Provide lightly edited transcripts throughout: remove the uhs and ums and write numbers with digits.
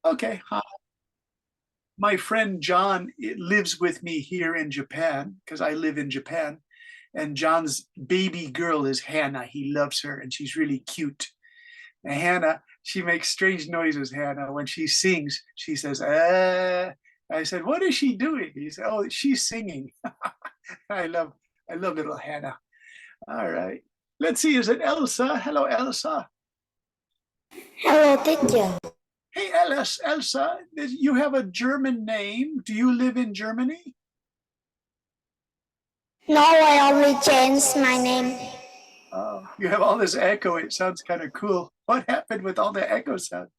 Okay. Hi. My friend John lives with me here in Japan because I live in Japan. And John's baby girl is Hannah. He loves her and she's really cute. And Hannah, she makes strange noises, Hannah. When she sings, she says, I said, what is she doing? He said, oh, she's singing. I love I love little Hannah. All right. Let's see, is it Elsa? Hello, Elsa. Hello, teacher. Hey, Elsa, you have a German name. Do you live in Germany? No, I only changed my name. You have all this echo. It sounds kind of cool. What happened with all the echo sound?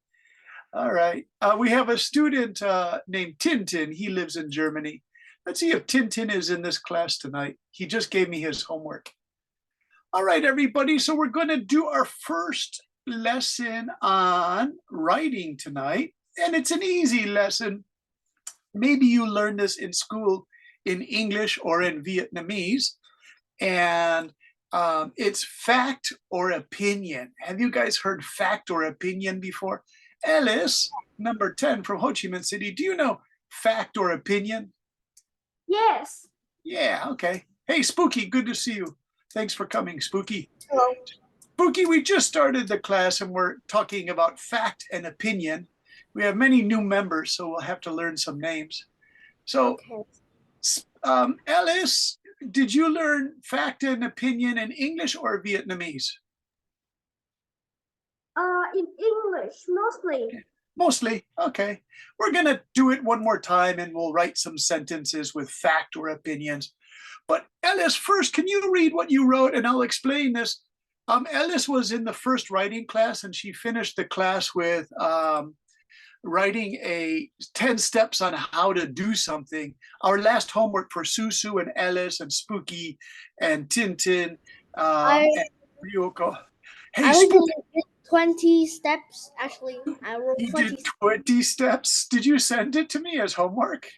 All right. We have a student named Tintin. He lives in Germany. Let's see if Tintin is in this class tonight. He just gave me his homework. All right, everybody. So we're going to do our first lesson on writing tonight. And it's an easy lesson. Maybe you learned this in school in English or in Vietnamese. And it's fact or opinion. Have you guys heard fact or opinion before? Alice, number 10 from Ho Chi Minh City, do you know fact or opinion? Yes. Yeah, okay. Hey, Spooky, good to see you. Thanks for coming, Spooky. Hello. Spooky, we just started the class and we're talking about fact and opinion. We have many new members, so we'll have to learn some names. So, Okay. Alice, did you learn fact and opinion in English or Vietnamese? In English mostly. Mostly. Okay. We're going to do it one more time and we'll write some sentences with fact or opinions. But Ellis, first, can you read what you wrote and I'll explain this. Ellis was in the first writing class and she finished the class with writing 10 steps on how to do something. Our last homework for Susu and Ellis and Spooky and Tintin and Ryoko. Hey, Spooky. 20 steps. Actually, I wrote You 20 did 20 steps. Did you send it to me as homework?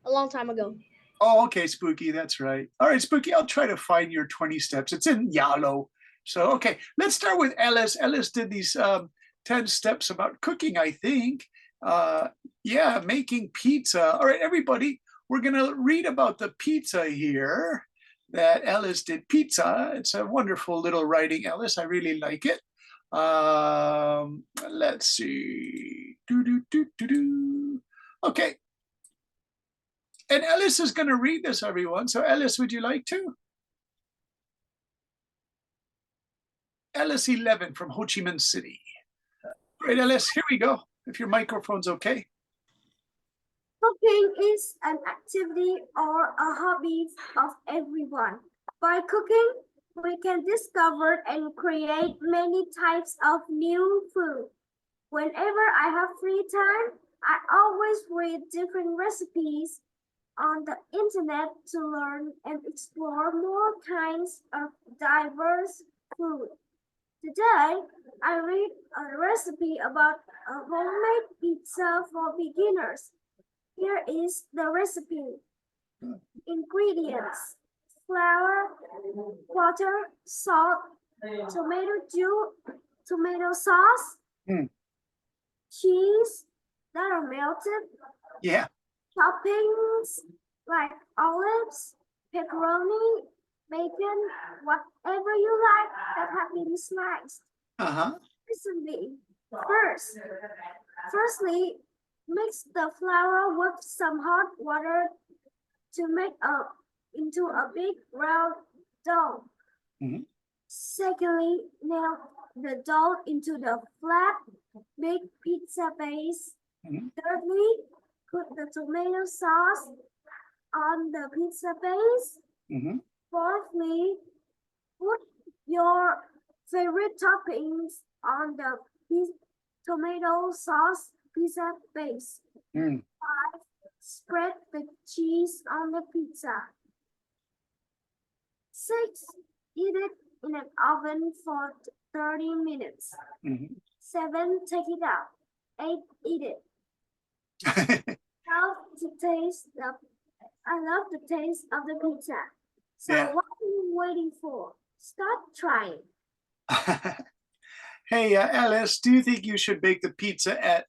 a long time ago. Oh, okay, Spooky, that's right. All right, Spooky, I'll try to find your 20 steps. It's in Yalo. So, okay, let's start with Ellis. Ellis did these 10 steps about cooking, I think. Yeah, making pizza. All right, everybody, we're going to read about the pizza here that Ellis did. Pizza. It's a wonderful little writing, Ellis. I really like it. Let's see. Okay. And Ellis is going to read this, everyone. So Ellis, would you like to? Ellis 11 from Ho Chi Minh City. All right, Ellis, here we go. If your microphone's okay. Cooking is an activity or a hobby of everyone. By cooking, we can discover and create many types of new food. Whenever I have free time, I always read different recipes on the internet to learn and explore more kinds of diverse food. Today, I read a recipe about a homemade pizza for beginners. Here is the recipe. Ingredients: flour, water, salt, tomato juice, tomato sauce, cheese that are melted, Yeah. toppings like olives, pepperoni, bacon, whatever you like that have been sliced. Recently, firstly, mix the flour with some hot water to make into a big round dough. Secondly, melt the dough into the flat, big pizza base. Thirdly, put the tomato sauce on the pizza base. Fourthly, put your favorite toppings on the tomato sauce pizza base. 5. Spread the cheese on the pizza. 6. Eat it in an oven for 30 minutes. 7. Take it out. 8. Eat it. I love the taste of the pizza. So Yeah. what are you waiting for? Start trying. Hey, Alice, do you think you should bake the pizza at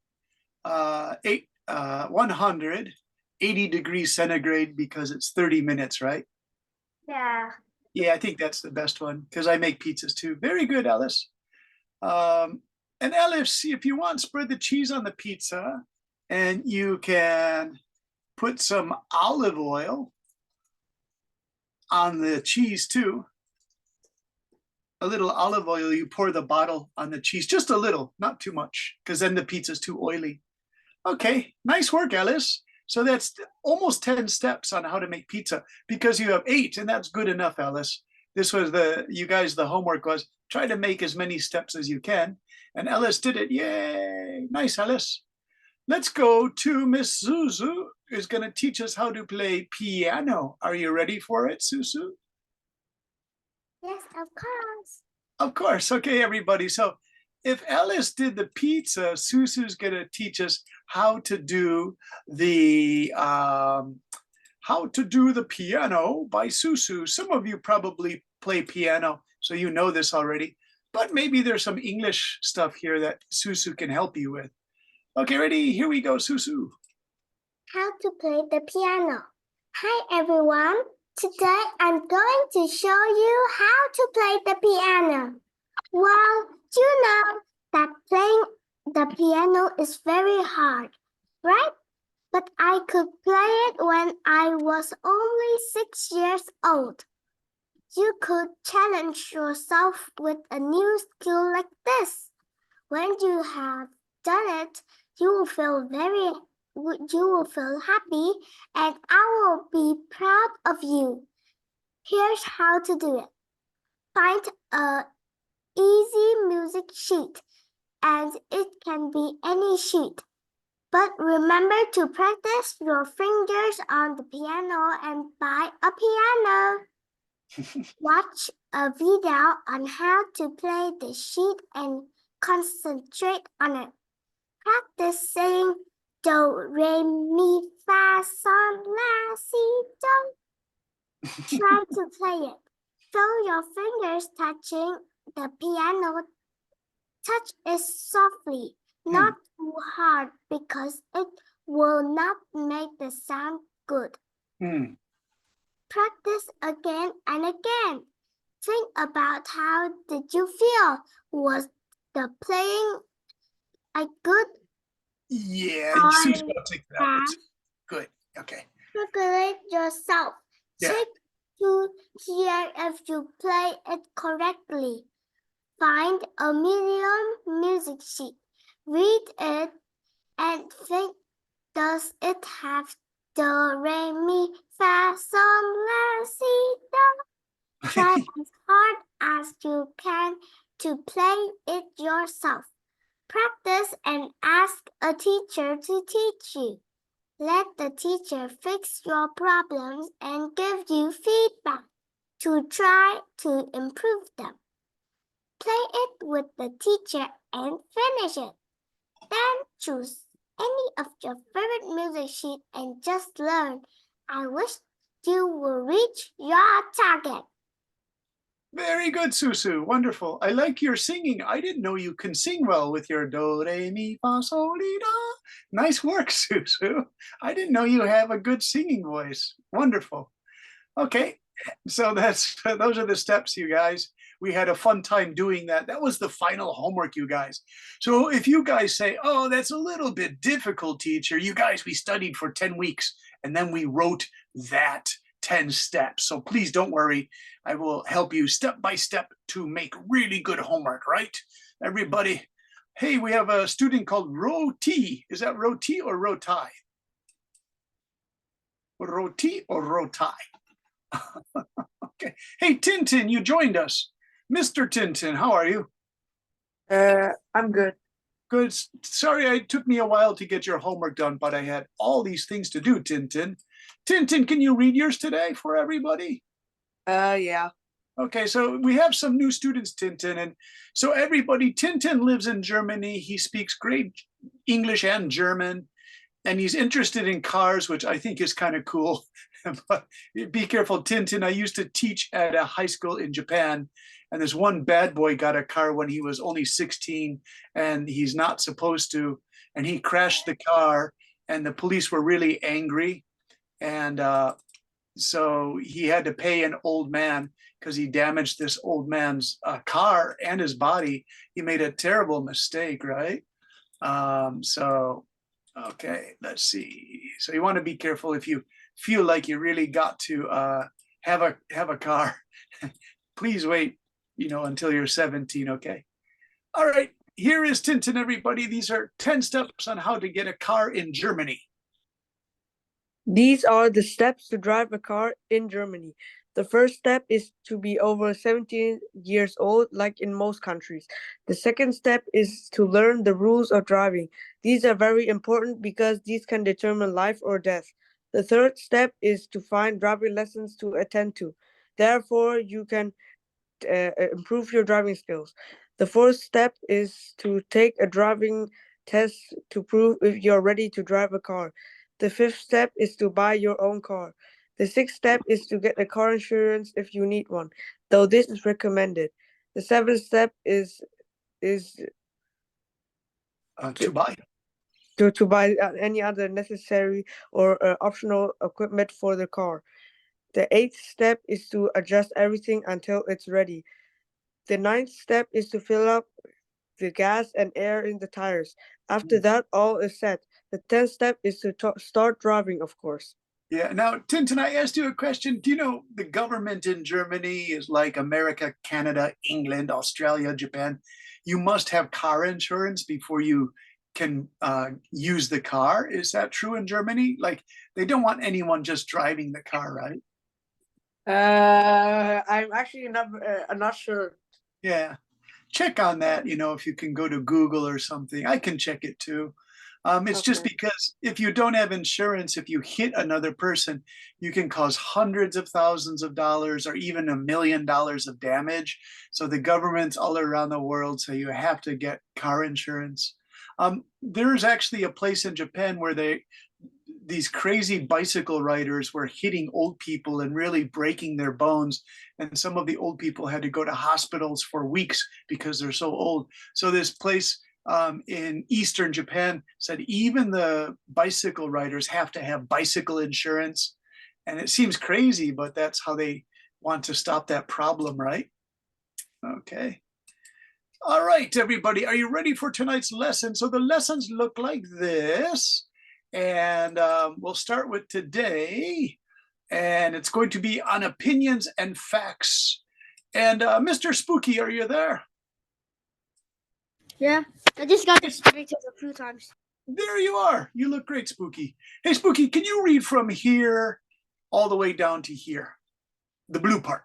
180 degrees centigrade because it's 30 minutes, right? Yeah. Yeah, I think that's the best one because I make pizzas too. Very good, Ellis. And Ellis, if you want, spread the cheese on the pizza, and you can put some olive oil on the cheese too. A little olive oil, you pour the bottle on the cheese, just a little, not too much, because then the pizza's too oily. Okay, nice work, Ellis. So that's almost 10 steps on how to make pizza because you have 8, and that's good enough, Ellis. This was the homework was try to make as many steps as you can. And Ellis did it. Yay, nice, Ellis. Let's go to Miss Suzu, who's going to teach us how to play piano. Are you ready for it, Suzu? Yes, of course. Of course. Okay, everybody. So if Ellis did the pizza, Suzu's going to teach us how to do the piano by Suzu. Some of you probably play piano, so you know this already. But maybe there's some English stuff here that Suzu can help you with. Okay, ready? Here we go, Suzu. How to play the piano. Hi, everyone. Today, I'm going to show you how to play the piano. Well, you know that playing the piano is very hard, right? But I could play it when I was only 6 years old. You could challenge yourself with a new skill like this. When you have done it, you will feel happy, and I will be proud of you. Here's how to do it. Find an easy music sheet, and it can be any sheet. But remember to practice your fingers on the piano and buy a piano. Watch a video on how to play the sheet and concentrate on it. Practice saying do, re, mi, fa, sol, la, si, do. Try to play it. Feel your fingers touching the piano. Touch it softly, not too hard, because it will not make the sound good. Practice again and again. Think about how did you feel? Was the playing good? Yeah, Or Suzu's gonna take that. bad? Good. Okay. Regulate yourself. Yeah. Check to hear if you play it correctly. Find a medium music sheet. Read it and think, does it have do, re, mi, fa, sol, la, si, do? Try as hard as you can to play it yourself. Practice and ask a teacher to teach you. Let the teacher fix your problems and give you feedback to try to improve them. Play it with the teacher and finish it. Then choose any of your favorite music sheet and just learn. I wish you will reach your target. Very good, Suzu. Wonderful. I like your singing. I didn't know you can sing well with your do, re, mi, fa, sol, la, do. Nice work, Suzu. I didn't know you have a good singing voice. Wonderful. Okay, so those are the steps, you guys. We had a fun time doing that. That was the final homework, you guys. So if you guys say, oh, that's a little bit difficult, teacher, you guys, we studied for 10 weeks and then we wrote that 10 steps. So please don't worry. I will help you step by step to make really good homework, right? Everybody. Hey, we have a student called Roti. Is that Roti or Rotai? Roti or Rotai? Okay. Hey, Tintin, you joined us. Mr. Tintin, how are you? I'm good. Good. Sorry, it took me a while to get your homework done, but I had all these things to do, Tintin. Tintin, can you read yours today for everybody? Yeah. Okay, so we have some new students, Tintin. And so everybody, Tintin lives in Germany. He speaks great English and German, and he's interested in cars, which I think is kind of cool. But be careful, Tintin. I used to teach at a high school in Japan, and this one bad boy got a car when he was only 16, and he's not supposed to and he crashed the car, and the police were really angry. And so he had to pay an old man because he damaged this old man's car and his body. He made a terrible mistake, right? Okay, let's see. So you want to be careful if you feel like you really got to have a car. Please wait, until you're 17, okay? All right, here is Tintin, everybody. These are 10 steps on how to get a car in Germany. These are the steps to drive a car in Germany. The first step is to be over 17 years old, like in most countries. The second step is to learn the rules of driving. These are very important because these can determine life or death. The third step is to find driving lessons to attend to. Therefore, you can improve your driving skills. The fourth step is to take a driving test to prove if you're ready to drive a car. The fifth step is to buy your own car. The sixth step is to get a car insurance if you need one, though this is recommended. The seventh step is To buy. to buy any other necessary or optional equipment for the car. The eighth step is to adjust everything until it's ready. The ninth step is to fill up the gas and air in the tires. After that, all is set. The 10th step is to start driving, of course. Yeah. Now, Tintin, I asked you a question. Do you know the government in Germany is like America, Canada, England, Australia, Japan? You must have car insurance before you can use the car. Is that true in Germany? Like, they don't want anyone just driving the car, right? I'm actually not sure. Yeah. Check on that, if you can go to Google or something. I can check it too. It's just Okay. because if you don't have insurance, if you hit another person, you can cause hundreds of thousands of dollars or even $1 million of damage. So the governments all around the world say you have to get car insurance. There's actually a place in Japan where these crazy bicycle riders were hitting old people and really breaking their bones. And some of the old people had to go to hospitals for weeks because they're so old. So this place in Eastern Japan said even the bicycle riders have to have bicycle insurance. And it seems crazy, but that's how they want to stop that problem, right? Okay. All right, everybody, are you ready for tonight's lesson? So the lessons look like this. And we'll start with today. And it's going to be on opinions and facts. And Mr. Spooky, are you there? Yeah, I just got distracted a few times. There you are. You look great, Spooky. Hey, Spooky, can you read from here all the way down to here? The blue part.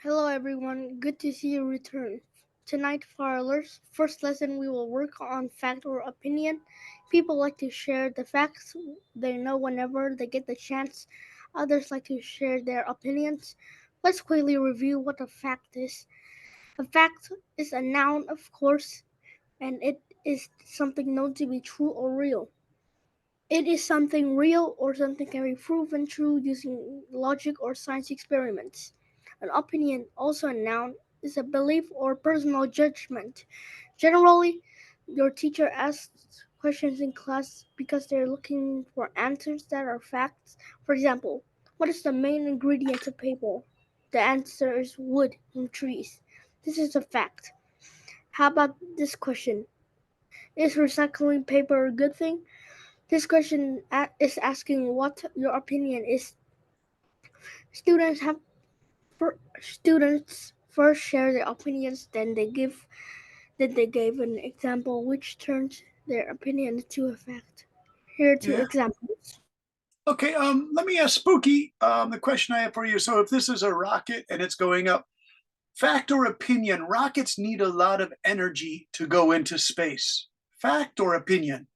Hello, everyone. Good to see you return. Tonight, for our first lesson, we will work on fact or opinion. People like to share the facts they know whenever they get the chance. Others like to share their opinions. Let's quickly review what a fact is. A fact is a noun, of course, and it is something known to be true or real. It is something real or something can be proven true using logic or science experiments. An opinion, also a noun, is a belief or personal judgment. Generally, your teacher asks questions in class because they're looking for answers that are facts. For example, what is the main ingredient of paper? The answer is wood from trees. This is a fact. How about this question? Is recycling paper a good thing? This question is asking what your opinion is. Students first share their opinions, then they give an example which turns their opinion into a fact. Here are two Yeah. examples. Okay, let me ask Spooky the question I have for you. So if this is a rocket and it's going up, fact or opinion, rockets need a lot of energy to go into space. Fact or opinion?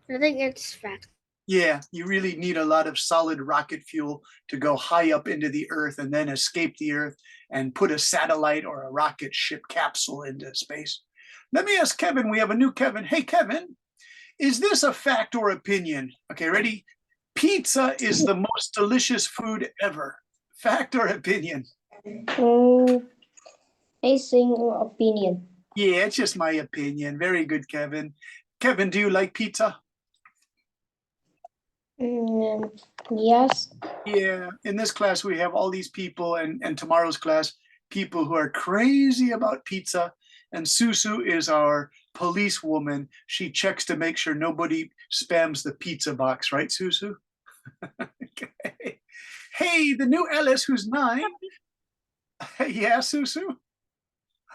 I think it's fact. Yeah, you really need a lot of solid rocket fuel to go high up into the Earth and then escape the Earth and put a satellite or a rocket ship capsule into space. Let me ask Kevin. We have a new Kevin. Hey, Kevin, is this a fact or opinion? Okay, ready? Pizza is the most delicious food ever. Fact or opinion? I think opinion. Yeah, it's just my opinion. Very good, Kevin. Kevin, do you like pizza? Yes. Yeah, in this class, we have all these people, and tomorrow's class, people who are crazy about pizza. And Susu is our policewoman. She checks to make sure nobody spams the pizza box, right, Susu? Okay. Hey, the new Ellis, who's 9. Yeah, Susu?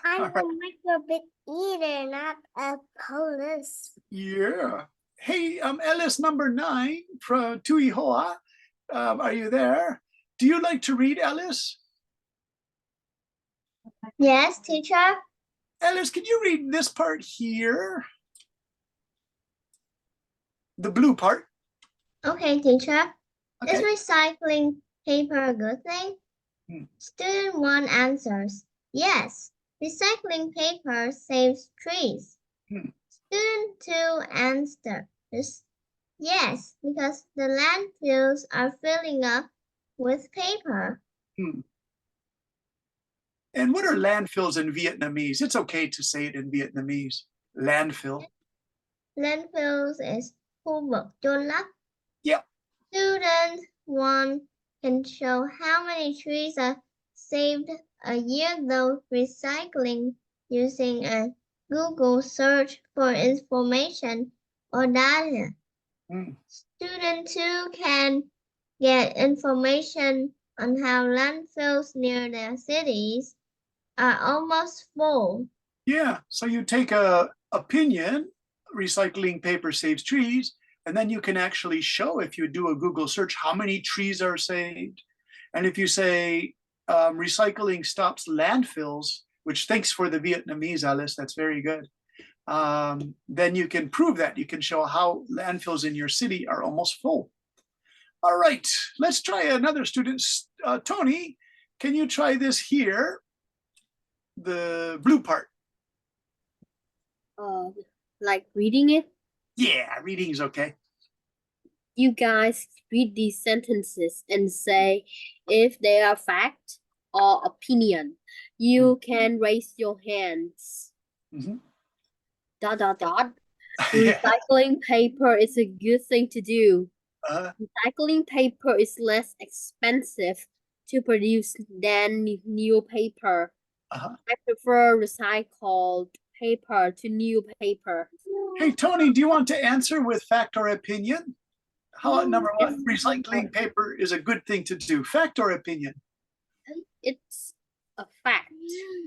I'm All a microbit eater, not a police. Yeah. Hey, Ellis number 9 from Tuihoa. Are you there? Do you like to read, Ellis? Yes, teacher. Ellis, can you read this part here? The blue part. Okay, teacher. Okay. Is recycling paper a good thing? Hmm. Student 1 answers, yes, recycling paper saves trees. Hmm. Student 2 answers, yes, because the landfills are filling up with paper. And what are landfills in Vietnamese? It's okay to say it in Vietnamese. Landfill. Landfills is khu vực chôn lấp. Yep. Student 1 can show how many trees are saved a year though recycling using a Google search for information or data. Hmm. Student 2 can get information on how landfills near their cities are almost full. Yeah, so you take a opinion, recycling paper saves trees, and then you can actually show, if you do a Google search, how many trees are saved. And if you say recycling stops landfills, which thanks for the Vietnamese, Alice, that's very good. Then you can prove that. You can show how landfills in your city are almost full. All right, let's try another student. Tony, can you try this here? The blue part. Like reading it. Yeah, reading is okay. You guys read these sentences and say if they are fact or opinion. You can raise your hands. Mhm. ... Recycling paper is a good thing to do. Uh, Recycling paper is less expensive to produce than new paper. uh-huh. I prefer recycled paper to new paper. Hey, Tony, do you want to answer with fact or opinion? How about number 1? Recycling paper is a good thing to do. Fact or opinion? It's a fact.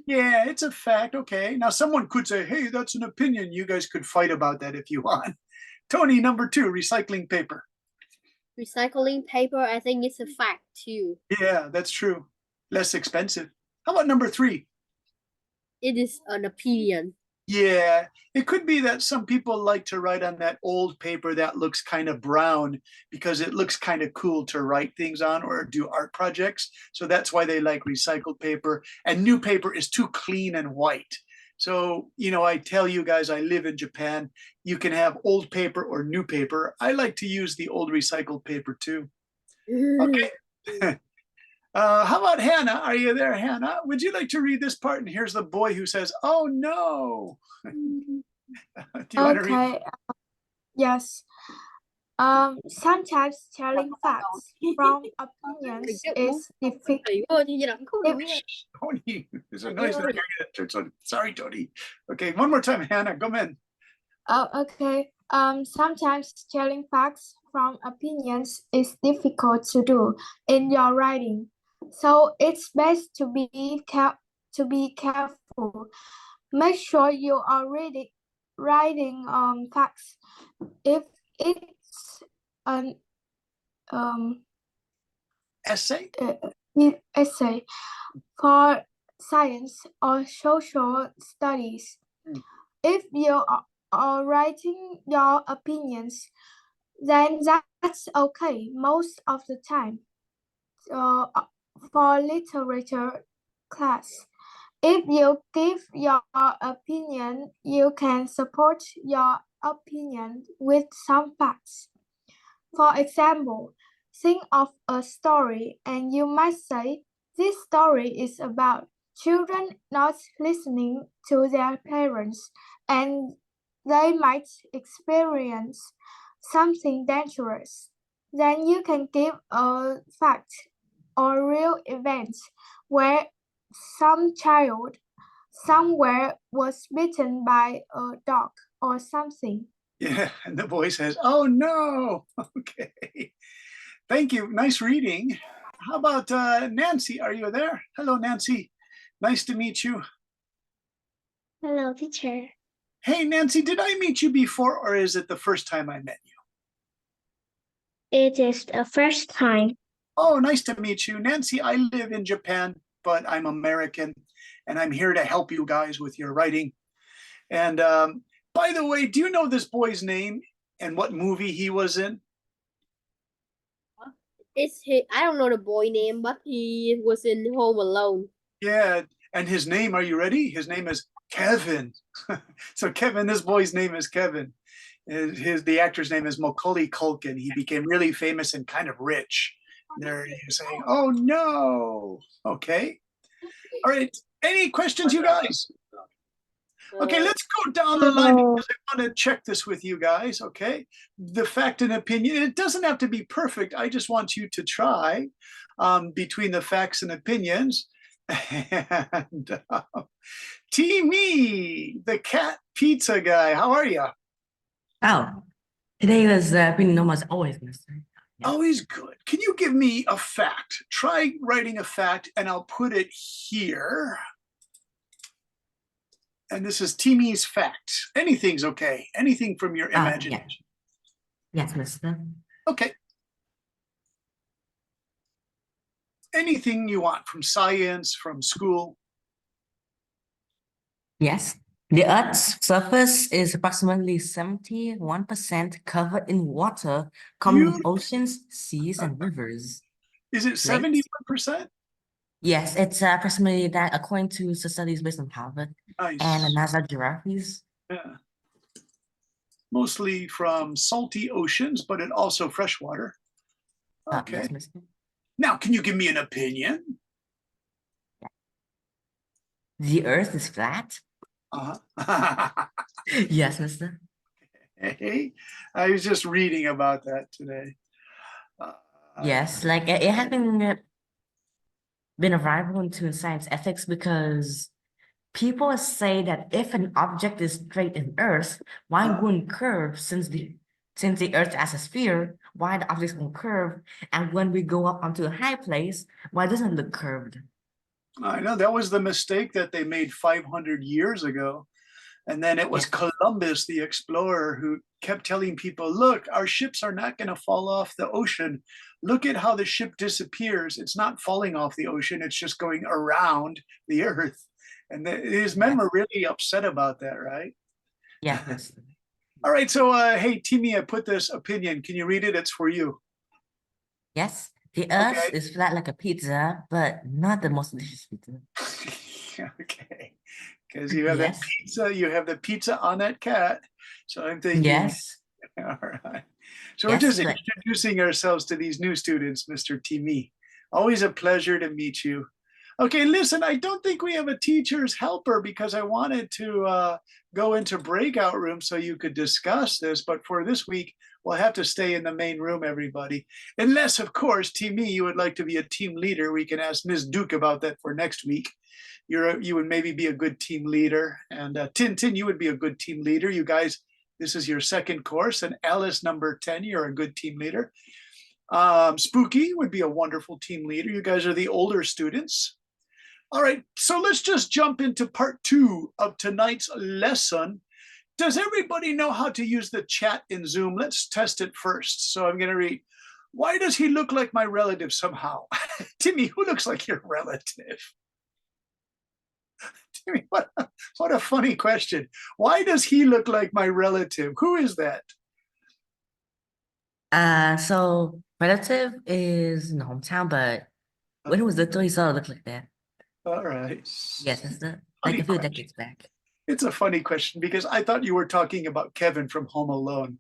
Yeah, it's a fact. Okay. Now, someone could say, hey, that's an opinion. You guys could fight about that if you want. Tony, number 2, recycling paper. Recycling paper, I think it's a fact too. Yeah, that's true. Less expensive. How about number 3? It is an opinion. Yeah, it could be that some people like to write on that old paper that looks kind of brown because it looks kind of cool to write things on or do art projects. So that's why they like recycled paper. And new paper is too clean and white. So, I tell you guys, I live in Japan. You can have old paper or new paper. I like to use the old recycled paper too. Okay. How about Hannah? Are you there, Hannah? Would you like to read this part? And here's the boy who says, oh no. Do you want to read? Okay. Yes. Sometimes telling facts from opinions is difficult. Tony, there's a noise that I get. Sorry, Tony. Okay, one more time, Hannah, come in. Okay. Sometimes telling facts from opinions is difficult to do in your writing. So it's best to be careful. Make sure you are writing facts. If it's an Essay? essay for science or social studies. If you are writing your opinions, then that's okay most of the time. For literature class, if you give your opinion, you can support your opinion with some facts. For example, think of a story and you might say, this story is about children not listening to their parents, and they might experience something dangerous. Then you can give a fact or real event where some child somewhere was bitten by a dog or something. Yeah, and the boy says, "Oh no." Okay. Thank you. Nice reading. How about Nancy? Are you there? Hello, Nancy. Nice to meet you. Hello, teacher. Hey, Nancy, did I meet you before, or is it the first time I met you? It is the first time. Oh, nice to meet you. Nancy, I live in Japan, but I'm American, and I'm here to help you guys with your writing. And by the way, do you know this boy's name and what movie he was in? I don't know the boy name, but he was in Home Alone. Yeah, and his name, are you ready? His name is Kevin. So Kevin, this boy's name is Kevin. The actor's name is Macaulay Culkin. He became really famous and kind of rich. There you're saying, "Oh no." Okay. All right. Any questions, you guys? Okay, let's go down the line because I want to check this with you guys. Okay. The fact and opinion, it doesn't have to be perfect. I just want you to try between the facts and opinions. And Timmy, the cat pizza guy, how are you? Oh, today was being normal as always, mister. Yeah. Always good. Can you give me a fact? Try writing a fact and I'll put it here. And this is Timmy's fact. Anything's okay. Anything from your Yeah. imagination. Yes, mister. Okay. Anything you want from science, from school. Yes. The Earth's surface is approximately 71% covered in water, common with oceans, seas, and rivers. Is it 71%? Yes, it's approximately that according to studies based on Harvard Nice. and NASA geographies. Yeah. Mostly from salty oceans, but it also freshwater. Okay. Yes, mister. Now, can you give me an opinion? The Earth is flat. Uh-huh. Yes, mister. Hey, I was just reading about that today. Yes, like it has been a rival into science ethics because people say that if an object is straight in Earth, why wouldn't curve since the Earth has a sphere, why the objects won't curve, and when we go up onto a high place, why doesn't it look curved? I know that was the mistake that they made 500 years ago. And then it was Columbus, the explorer, who kept telling people, look, our ships are not going to fall off the ocean. Look at how the ship disappears. It's not falling off the ocean. It's just going around the Earth. And his men were really upset about that, right? Yeah. Yes. All right. So, hey, Timmy, I put this opinion. Can you read it? It's for you. Yes. The Earth Okay. is flat like a pizza, but not the most delicious pizza. Okay. Because you have that pizza, you have the pizza on that cat. So I'm thinking, Yes. all right. So we're just introducing ourselves to these new students, Mr. Timmy. Always a pleasure to meet you. Okay, listen, I don't think we have a teacher's helper because I wanted to go into breakout room so you could discuss this. But for this week, we'll have to stay in the main room, everybody. Unless, of course, Timmy, you would like to be a team leader. We can ask Ms. Duke about that for next week. You would maybe be a good team leader. And Tintin, you would be a good team leader. You guys, this is your second course. And Alice, number 10, you're a good team leader. Spooky would be a wonderful team leader. You guys are the older students. All right, so let's just jump into part 2 of tonight's lesson. Does everybody know how to use the chat in Zoom? Let's test it first. So I'm going to read, why does he look like my relative somehow? Timmy, who looks like your relative? Timmy, what a funny question. Why does he look like my relative? Who is that? So relative is in the hometown, but when he was little, he sort of looked like that. All right. Yes, that's like a few decades back. It's a funny question because I thought you were talking about Kevin from Home Alone.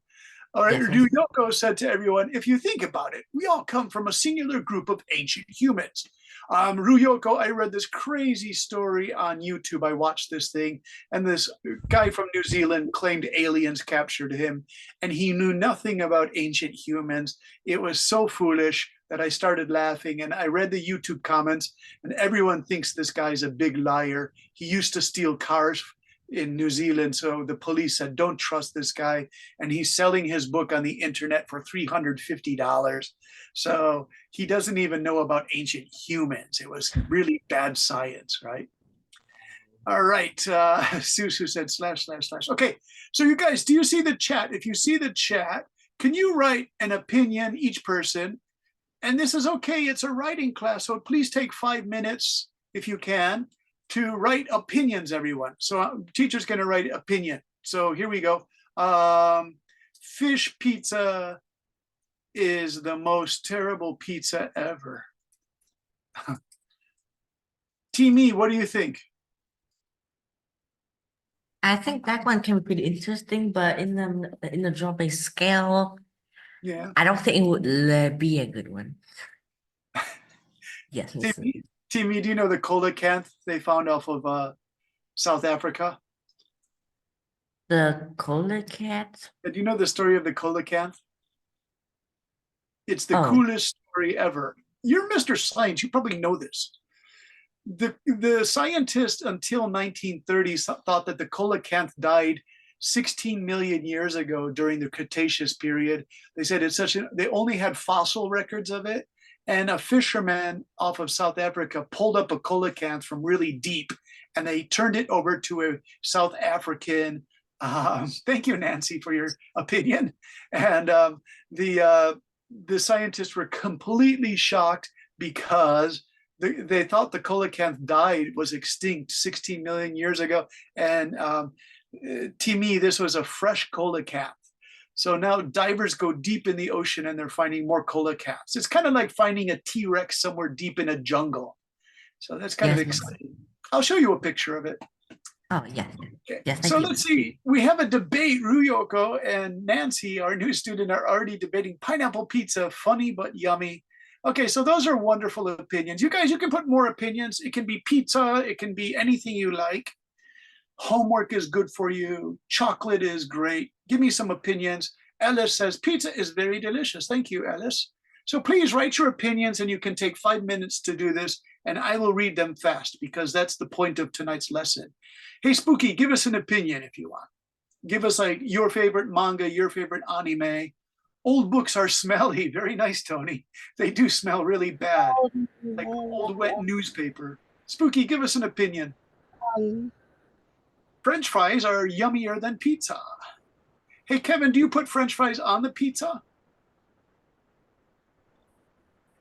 All right, Yes, yes. Ryoko said to everyone, if you think about it, we all come from a singular group of ancient humans. Ryoko, I read this crazy story on YouTube. I watched this thing, and this guy from New Zealand claimed aliens captured him, and he knew nothing about ancient humans. It was so foolish that I started laughing, and I read the YouTube comments, and everyone thinks this guy's a big liar. He used to steal cars in New Zealand, so the police said, don't trust this guy, and he's selling his book on the internet for $350. So he doesn't even know about ancient humans. It was really bad science, right? All right, Susu said ///. Okay, so you guys, do you see the chat? If you see the chat, can you write an opinion, each person? And this is okay, it's a writing class, so please take 5 minutes, if you can, to write opinions, everyone. So teacher's gonna write opinion. So here we go. Fish pizza is the most terrible pizza ever. Timmy, what do you think? I think that one can be pretty interesting, but in the job-based scale, Yeah. I don't think it would be a good one. Yes, listen. Timmy, do you know the coelacanth they found off of South Africa? The coelacanth. Do you know the story of the coelacanth? It's the Oh. coolest story ever. You're Mr. Science, you probably know this. The scientists until 1930s thought that the coelacanth died 16 million years ago during the Cretaceous period. They said it's they only had fossil records of it. And a fisherman off of South Africa pulled up a coelacanth from really deep, and they turned it over to a South African. Thank you, Nancy, for your opinion. And the scientists were completely shocked because they thought the coelacanth was extinct 16 million years ago. And to me, this was a fresh coelacanth. So now divers go deep in the ocean and they're finding more coelacanths. It's kind of like finding a T-Rex somewhere deep in a jungle. So that's kind of Yes, yes. exciting. I'll show you a picture of it. Oh, yeah. Okay. Yes, thank So you. let's see. We have a debate. Ryoko and Nancy, our new student, are already debating pineapple pizza, funny but yummy. Okay, so those are wonderful opinions. You guys, you can put more opinions. It can be pizza. It can be anything you like. Homework is good for you. Chocolate is great. Give me some opinions. Alice says, pizza is very delicious. Thank you, Alice. So please write your opinions, and you can take 5 minutes to do this, and I will read them fast because that's the point of tonight's lesson. Hey, Spooky, give us an opinion if you want. Give us like your favorite manga, your favorite anime. Old books are smelly. Very nice, Tony. They do smell really bad, like old wet newspaper. Spooky, give us an opinion. French fries are yummier than pizza. Hey, Kevin, do you put French fries on the pizza?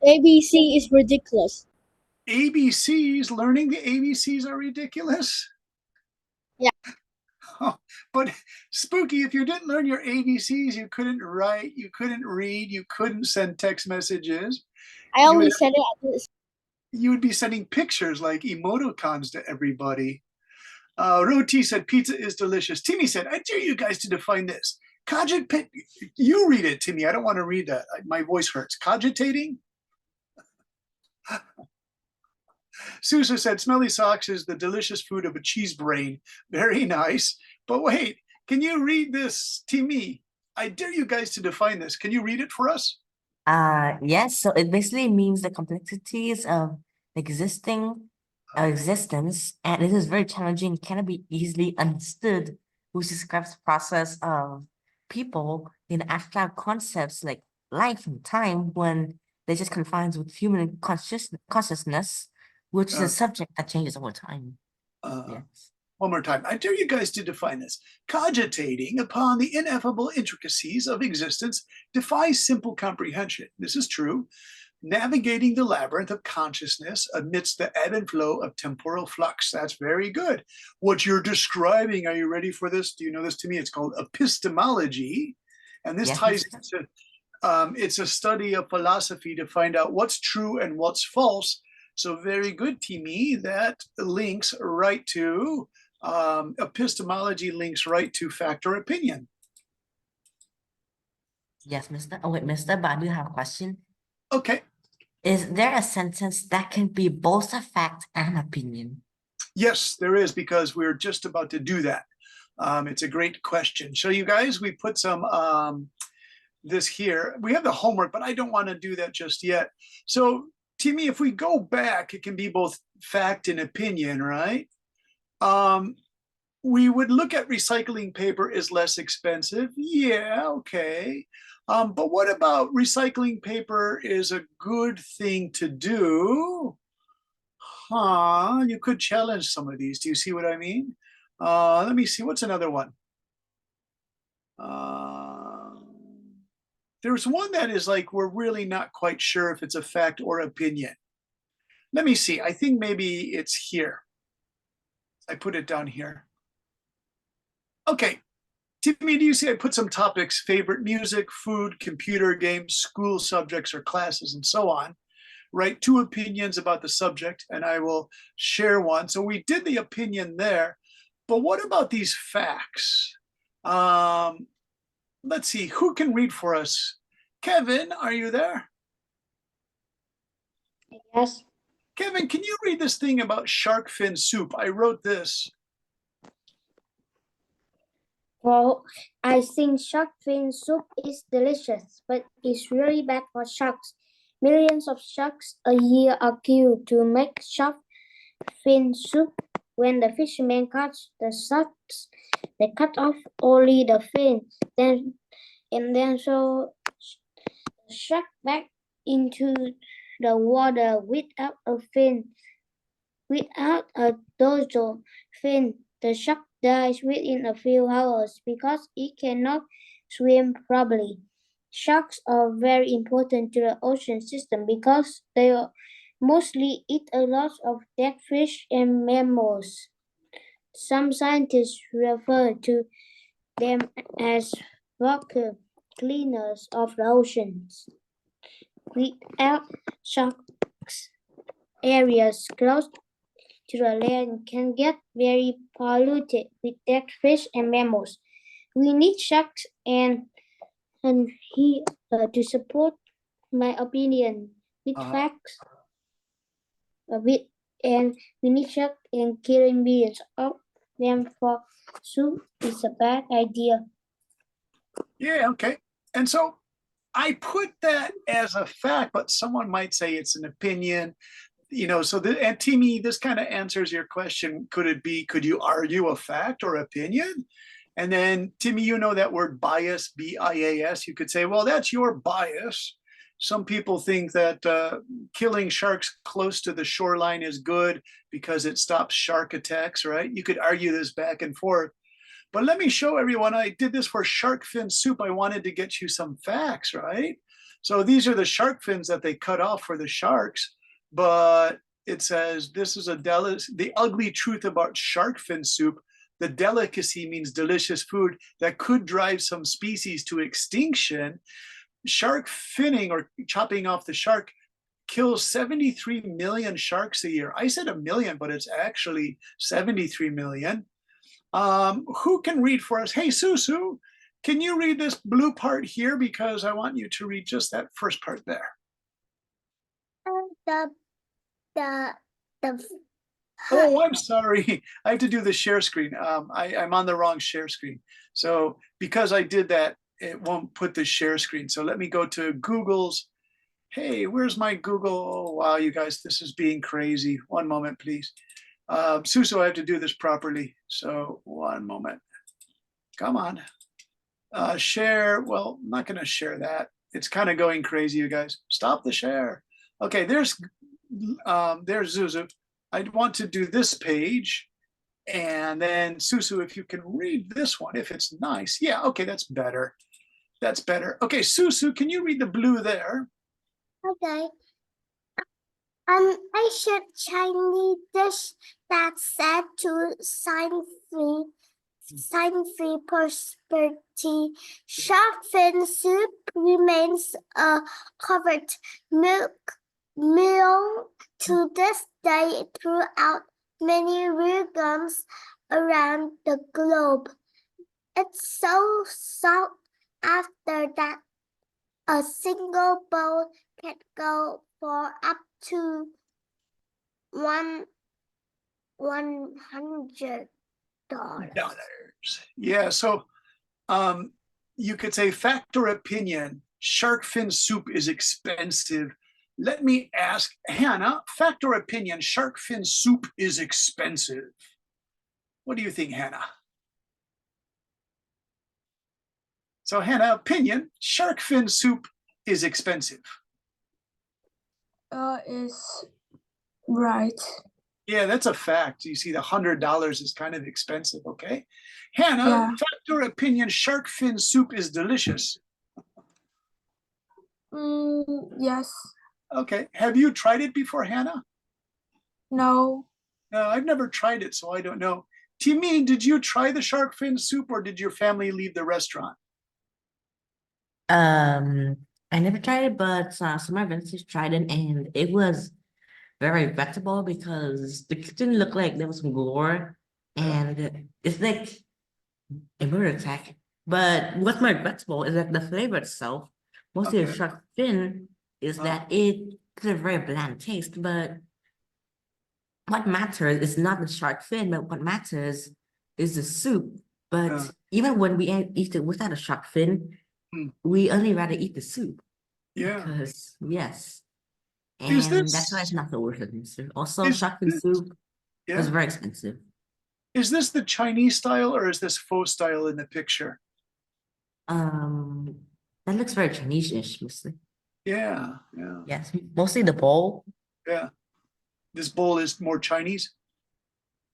ABC is ridiculous. ABCs, learning the ABCs are ridiculous? Yeah. Oh, but Spooky, if you didn't learn your ABCs, you couldn't write, you couldn't read, you couldn't send text messages. I only said it at this. You would be sending pictures like emoticons to everybody. Roti said pizza is delicious. Timmy said, I dare you guys to define this. You read it, Timmy. I don't want to read that. My voice hurts. Cogitating? Susa said, smelly socks is the delicious food of a cheese brain. Very nice. But wait, can you read this, Timmy? I dare you guys to define this. Can you read it for us? Yes, so it basically means the complexities of existence, and it is very challenging, cannot be easily understood, which describes the process of people in abstract concepts like life and time when they just confines with human consciousness, which is a subject that changes over time. Yes. One more time. I dare you guys to define this. Cogitating upon the ineffable intricacies of existence defies simple comprehension. This is true. Navigating the labyrinth of consciousness amidst the ebb and flow of temporal flux. That's very good. What you're describing, are you ready for this? Do you know this, to me? It's called epistemology. And this Yes, ties yes. into, it's a study of philosophy to find out what's true and what's false. So very good, Timmy. That links right to, epistemology links right to fact or opinion. Yes, Mr. Oh wait, Mr. But I do have a question. Okay. Is there a sentence that can be both a fact and opinion? Yes, there is, because we're just about to do that. It's a great question. So you guys, we put some this here. We have the homework, but I don't want to do that just yet. So Timmy, if we go back, it can be both fact and opinion, right? We would look at recycling paper is less expensive. Yeah, okay. But what about recycling paper is a good thing to do? Huh, you could challenge some of these. Do you see what I mean? Let me see, what's another one? There's one that is like, we're really not quite sure if it's a fact or opinion. Let me see, I think maybe it's here. I put it down here. Okay, Tiffany, do you see I put some topics: favorite music, food, computer games, school subjects or classes, and so on. Write 2 opinions about the subject, and I will share one. So we did the opinion there, but what about these facts? Let's see, who can read for us? Kevin, are you there? Yes. Kevin, can you read this thing about shark fin soup? I wrote this. Well, I think shark fin soup is delicious, but it's really bad for sharks. Millions of sharks a year are killed to make shark fin soup. When the fishermen catch the sharks, they cut off only the fin, then throw the shark back into the water without a fin. Without a dorsal fin, the shark dies within a few hours because it cannot swim properly. Sharks are very important to the ocean system because they mostly eat a lot of dead fish and mammals. Some scientists refer to them as vacuum cleaners of the oceans. Without sharks, areas close to the land can get very polluted with dead fish and mammals. We need sharks and he to support my opinion with facts. And we need sharks and killing millions of them for soup is a bad idea. Yeah, okay. And so I put that as a fact, but someone might say it's an opinion. You know, so and Timmy, this kind of answers your question. Could you argue a fact or opinion? And then Timmy, you know that word bias, B-I-A-S. You could say, well, that's your bias. Some people think that killing sharks close to the shoreline is good because it stops shark attacks, right? You could argue this back and forth. But let me show everyone, I did this for shark fin soup. I wanted to get you some facts, right? So these are the shark fins that they cut off for the sharks. But it says, this is the ugly truth about shark fin soup. The delicacy means delicious food that could drive some species to extinction. Shark finning, or chopping off the shark, kills 73 million sharks a year. I said a million, but it's actually 73 million. Who can read for us? Hey, Susu, can you read this blue part here? Because I want you to read just that first part there. Oh, I'm sorry. I have to do the share screen. I'm on the wrong share screen. So because I did that, it won't put the share screen. So let me go to Google's. Hey, where's my Google? Oh, wow, you guys, this is being crazy. One moment, please. Susu, I have to do this properly. So 1 moment. Come on. Share. Well, I'm not going to share that. It's kind of going crazy, you guys. Stop the share. Okay, there's Zuzu. I want to do this page. And then Susu, if you can read this one, if it's nice. Yeah, okay, that's better. That's better. Okay, Susu, can you read the blue there? Okay. I should Chinese dish that said to sign-free prosperity. Shark fin soup remains a covered meal to this day throughout many regions around the globe. It's so sought after that A single boat can go for up to $100. Yeah, so you could say fact or opinion, shark fin soup is expensive. Let me ask Hannah, fact or opinion, shark fin soup is expensive. What do you think, Hannah? So Hannah, opinion, shark fin soup is expensive. Is right. Yeah, that's a fact. You see, the $100 is kind of expensive, okay? Hannah, Yeah. fact or opinion, shark fin soup is delicious. Yes. Okay, have you tried it before, Hannah? No. No, I've never tried it, so I don't know. Timmy, did you try the shark fin soup or did your family leave the restaurant? I never tried it, but some of my relatives tried it, and it was very regrettable because the kitchen looked like there was some gore, and it's like a murder attack. But what's more regrettable is that the flavor itself, mostly the Okay. shark fin, is that it's a very bland taste. But what matters is not the shark fin, but what matters is the soup. But Uh. even when we eat it without a shark fin, Hmm. we only rather eat the soup Yeah. because yes, Is and that's why it's this not so worth it, mister. Also, is shark fin this soup was yeah? very expensive. Is this the Chinese style or is this faux style in the picture? That looks very Chinese-ish, mister. Yeah, yeah, Yes, mostly the bowl. yeah. This bowl is more Chinese.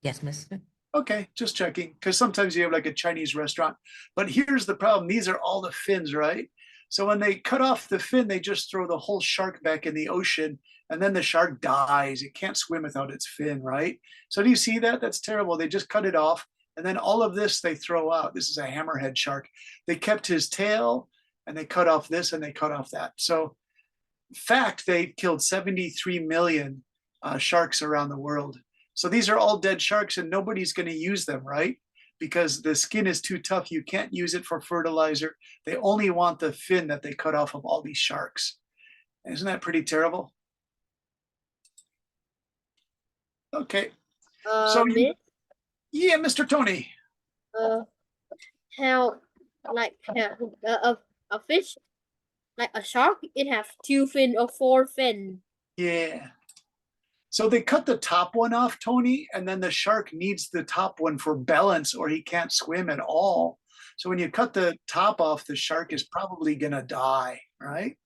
Yes, mister. Okay, just checking, because sometimes you have like a Chinese restaurant. But here's the problem. These are all the fins, right? So when they cut off the fin, they just throw the whole shark back in the ocean, and then the shark dies. It can't swim without its fin, right? So do you see that? That's terrible. They just cut it off, and then all of this they throw out. This is a hammerhead shark. They kept his tail, and they cut off this, and they cut off that. So, fact, they killed 73 million sharks around the world. So these are all dead sharks and nobody's going to use them, right? Because the skin is too tough. You can't use it for fertilizer. They only want the fin that they cut off of all these sharks. Isn't that pretty terrible? Okay. So Miss, yeah, Mr. Tony. how like a fish like a shark, it have 2 fin or 4 fin. Yeah. So they cut the top one off, Tony, and then the shark needs the top one for balance or he can't swim at all. So when you cut the top off, the shark is probably going to die, right?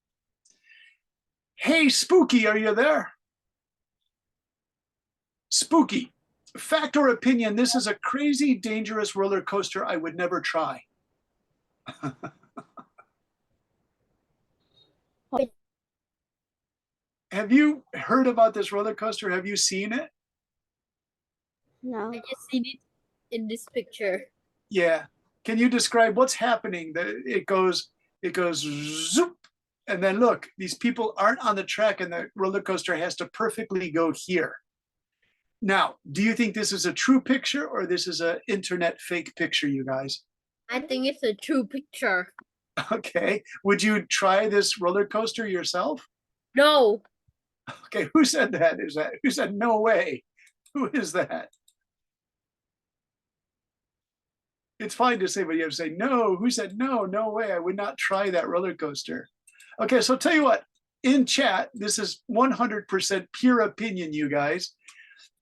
Hey, Spooky, are you there? Spooky, fact or opinion, this is a crazy, dangerous roller coaster I would never try. Have you heard about this roller coaster? Have you seen it? No. I just seen it in this picture. Yeah. Can you describe what's happening? It goes zoop, and then look, these people aren't on the track and the roller coaster has to perfectly go here. Now, do you think this is a true picture or this is an internet fake picture, you guys? I think it's a true picture. Okay. Would you try this roller coaster yourself? No. Okay, who said that? Who said no way? Who is that? It's fine to say, but you have to say no. Who said no? No way. I would not try that roller coaster. Okay, so tell you what, in chat, this is 100% pure opinion, you guys.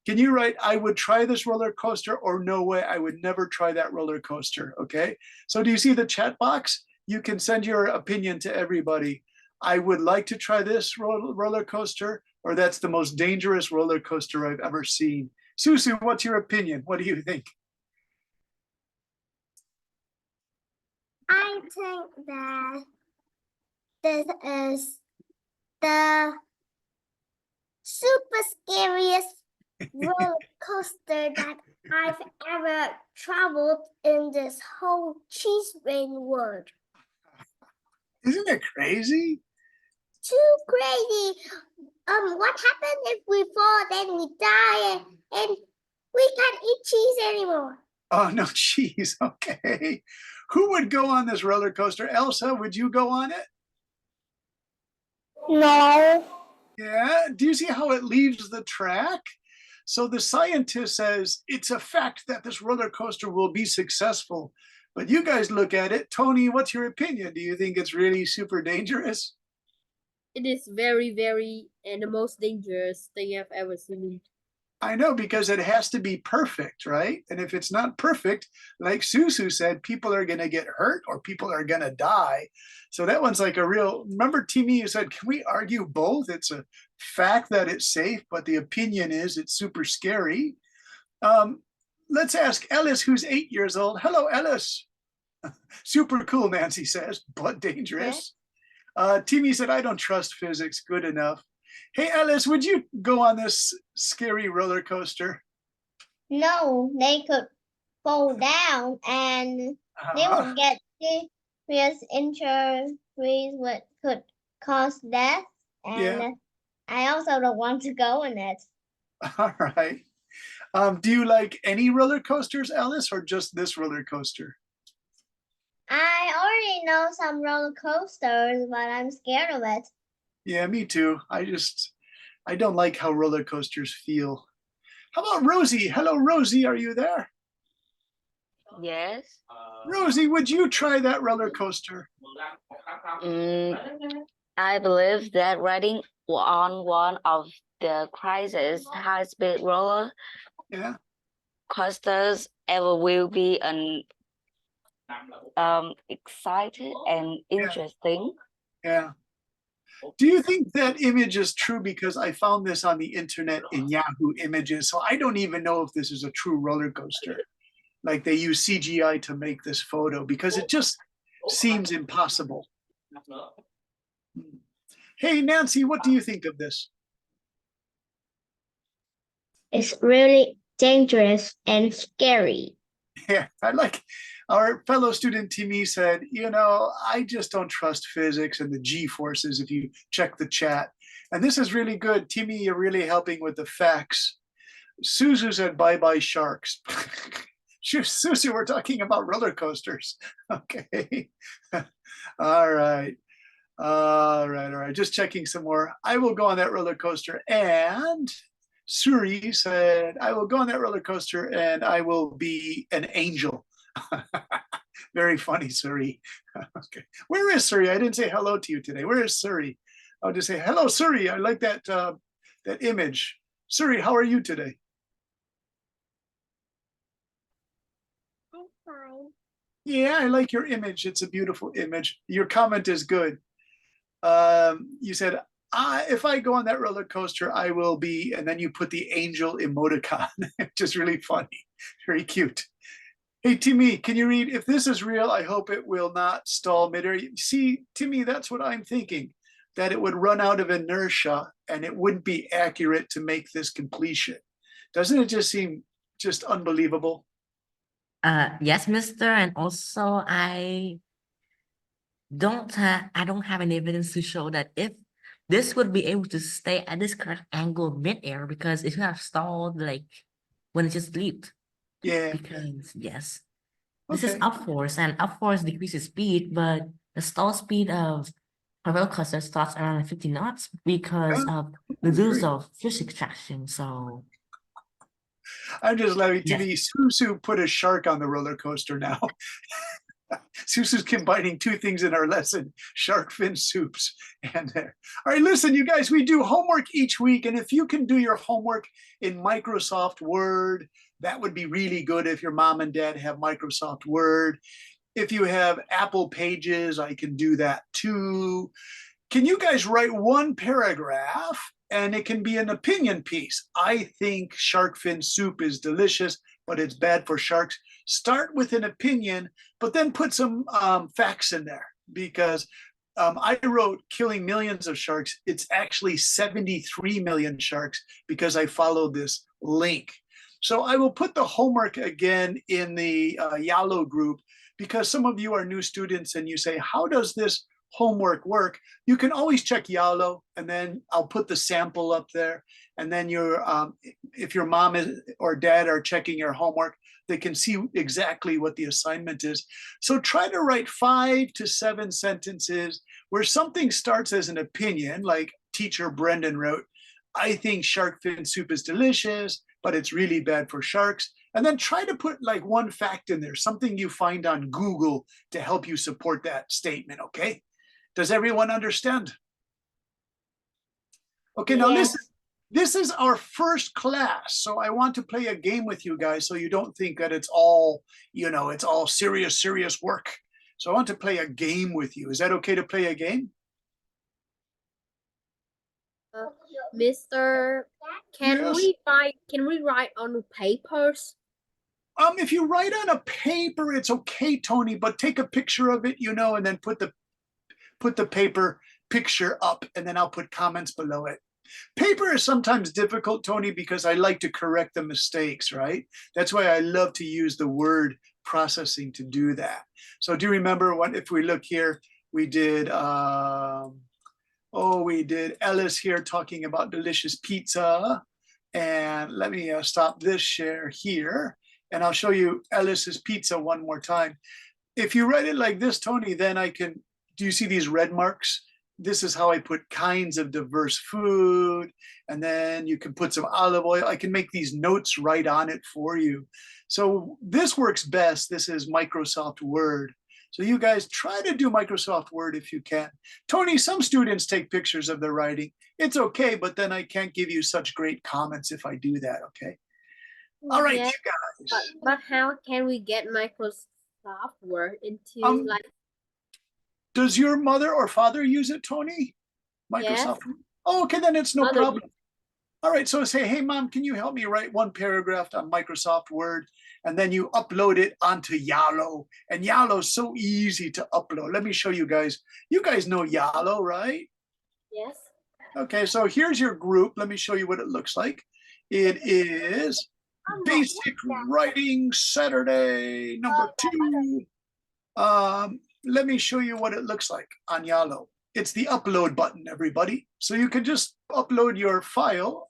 Can you write, I would try this roller coaster, or no way, I would never try that roller coaster, okay? So do you see the chat box? You can send your opinion to everybody. I would like to try this roller coaster, or that's the most dangerous roller coaster I've ever seen. Susu, what's your opinion? What do you think? I think that this is the super scariest roller coaster that I've ever traveled in this whole cheese rain world. Isn't it crazy? Too crazy. What happens if we fall, then we die, and we can't eat cheese anymore? Oh, no cheese. Okay. Who would go on this roller coaster? Elsa, would you go on it? No. Yeah, do you see how it leaves the track? So the scientist says it's a fact that this roller coaster will be successful. But you guys look at it. Tony, what's your opinion? Do you think it's really super dangerous? It is very, very, and the most dangerous thing I've ever seen. I know, because it has to be perfect, right? And if it's not perfect, like Susu said, people are going to get hurt or people are going to die. So that one's like a real, remember, Timmy, you said, can we argue both? It's a fact that it's safe, but the opinion is it's super scary. Let's ask Ellis, who's 8 years old. Hello, Ellis. Super cool, Nancy says, but dangerous. Timmy said, I don't trust physics. Good enough. Hey, Alice, would you go on this scary roller coaster? No, they could fall down and they would get serious injuries which could cause death. And Yeah. I also don't want to go in it. All right. Do you like any roller coasters, Alice, or just this roller coaster? I already know some roller coasters, but I'm scared of it. Yeah, me too. I don't like how roller coasters feel. How about Rosie? Hello, Rosie. Are you there? Yes. Rosie, would you try that roller coaster? I believe that riding on one of the crisis high-speed roller Yeah. coasters ever will be an exciting and interesting. Yeah. Do you think that image is true? Because I found this on the internet in Yahoo Images, so I don't even know if this is a true roller coaster. Like they use CGI to make this photo because it just seems impossible. Hey, Nancy, what do you think of this? It's really dangerous and scary. Yeah, I like our fellow student Timmy said, I just don't trust physics and the G forces if you check the chat. And this is really good. Timmy, you're really helping with the facts. Suzu said, bye-bye sharks. Suzu, we're talking about roller coasters. Okay. All right. All right. Just checking some more. I will go on that roller coaster. And Suri said, I will go on that roller coaster and I will be an angel. Very funny, Suri. Okay. Where is Suri? I didn't say hello to you today. Where is Suri? I'll just say, hello, Suri. I like that that image. Suri, how are you today? I'm fine. Yeah, I like your image. It's a beautiful image. Your comment is good. You said, if I go on that roller coaster, I will be, and then you put the angel emoticon, just really funny, very cute. Hey, Timmy, can you read, if this is real, I hope it will not stall midair. See, Timmy, that's what I'm thinking, that it would run out of inertia and it wouldn't be accurate to make this completion. Doesn't it just seem just unbelievable? Yes, mister, and also I don't have any evidence to show that if this would be able to stay at this correct angle mid-air, because it could have stalled like when it just leaped. Yeah, Because yes, this is okay. up force, and up force decreases speed, but the stall speed of a roller coaster starts around 50 knots because Yeah, of the rules great. of physics traction. So I'm just laughing. yes. Timmy, Susu put a shark on the roller coaster now. Susu's combining two things in our lesson, shark fin soups. And all right, listen, you guys, we do homework each week. And if you can do your homework in Microsoft Word, that would be really good if your mom and dad have Microsoft Word. If you have Apple Pages, I can do that too. Can you guys write one paragraph and it can be an opinion piece? I think shark fin soup is delicious, but it's bad for sharks. Start with an opinion, but then put some facts in there, because I wrote killing millions of sharks. It's actually 73 million sharks because I followed this link. So I will put the homework again in the Yalo group, because some of you are new students and you say, how does this homework work, you can always check Yalo, and then I'll put the sample up there. And then if your mom or dad are checking your homework, they can see exactly what the assignment is. So try to write 5 to 7 sentences where something starts as an opinion, like teacher Brendan wrote, I think shark fin soup is delicious, but it's really bad for sharks. And then try to put like one fact in there, something you find on Google to help you support that statement, okay? Does everyone understand? Okay, now this is our first class, so I want to play a game with you guys so you don't think that it's all, it's all serious work. So I want to play a game with you. Is that okay to play a game? Mister, can we write on papers? If you write on a paper, it's okay, Tony, but take a picture of it, and then put the paper picture up, and then I'll put comments below it. Paper is sometimes difficult, Tony, because I like to correct the mistakes, right? That's why I love to use the word processing to do that. So do you remember if we look here, we did Ellis here talking about delicious pizza. And let me stop this share here, and I'll show you Ellis's pizza one more time. If you write it like this, Tony, then do you see these red marks? This is how I put kinds of diverse food, and then you can put some olive oil. I can make these notes right on it for you. So this works best. This is Microsoft Word. So you guys try to do Microsoft Word if you can. Tony, some students take pictures of their writing. It's okay, but then I can't give you such great comments if I do that, okay? All right, Yes, you guys. but how can we get Microsoft Word into Does your mother or father use it, Tony? Microsoft Word? Oh, okay, then it's no Mother problem. All right, so say, hey, Mom, can you help me write one paragraph on Microsoft Word? And then you upload it onto Yalo. And Yalo's so easy to upload. Let me show you guys. You guys know Yalo, right? Yes. Okay, so here's your group. Let me show you what it looks like. It is Basic Writing Saturday #2. Let me show you what it looks like on Yalo. It's the upload button, everybody. So you can just upload your file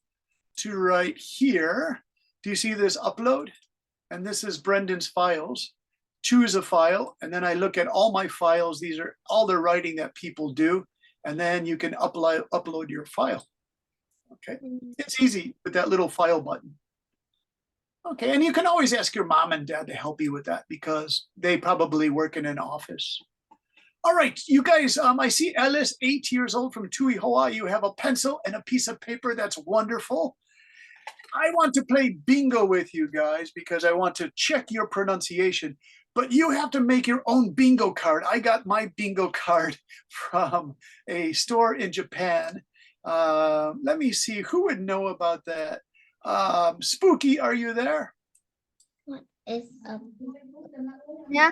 to right here. Do you see this upload? And this is Brendan's files. Choose a file, and then I look at all my files. These are all the writing that people do, and then you can upload your file. Okay, it's easy with that little file button. Okay, and you can always ask your mom and dad to help you with that because they probably work in an office. All right, you guys, I see Ellis, 8 years old from Tui, Hawaii. You have a pencil and a piece of paper. That's wonderful. I want to play bingo with you guys because I want to check your pronunciation, but you have to make your own bingo card. I got my bingo card from a store in Japan. Let me see, who would know about that? Spooky, are you there? What is Yeah.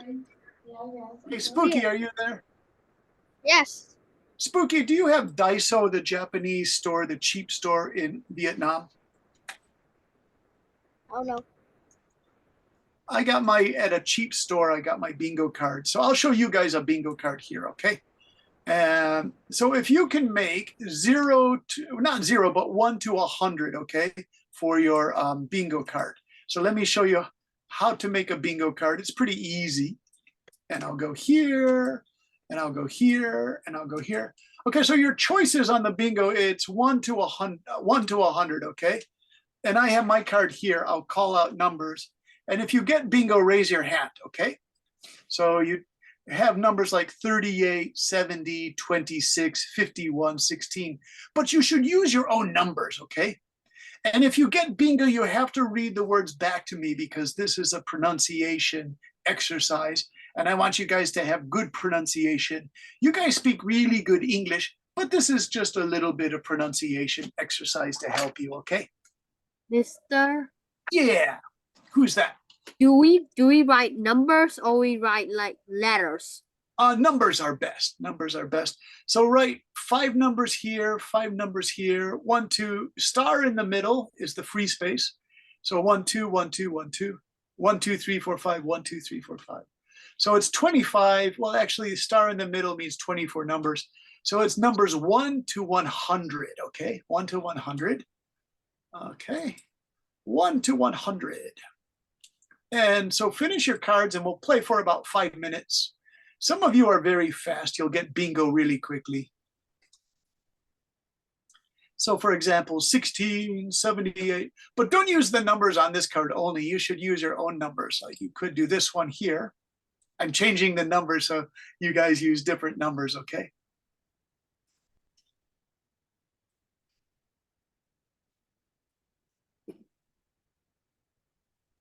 Hey, Spooky, are you there? Yes. Spooky, do you have Daiso, the Japanese store, the cheap store in Vietnam? Oh no. I got at a cheap store, I got my bingo card. So I'll show you guys a bingo card here, okay? And so if you can make 1 to 100, okay, for your bingo card. So let me show you how to make a bingo card. It's pretty easy. And I'll go here, and I'll go here, and I'll go here. Okay, so your choices on the bingo, it's 1 to 100, okay? And I have my card here. I'll call out numbers. And if you get bingo, raise your hand, okay? So you have numbers like 38, 70, 26, 51, 16, but you should use your own numbers, okay? And if you get bingo, you have to read the words back to me because this is a pronunciation exercise. And I want you guys to have good pronunciation. You guys speak really good English, but this is just a little bit of pronunciation exercise to help you, okay? Mister, Yeah, who's that? do we write numbers or we write like letters? Numbers are best. Numbers are best. So write 5 numbers here, 5 numbers here, 1, 2. Star in the middle is the free space. So 1, 2, 1, 2, 1, 2, 1, 2, 3, 4, 5, 1, 2, 3, 4, 5. So it's 25. Well, actually, the star in the middle means 24 numbers. So it's numbers 1 to 100. Okay, 1 to 100. Okay, 1 to 100. And so finish your cards and we'll play for about 5 minutes. Some of you are very fast. You'll get bingo really quickly. So for example, 1678, but don't use the numbers on this card only. You should use your own numbers. Like you could do this one here. I'm changing the numbers so you guys use different numbers, okay?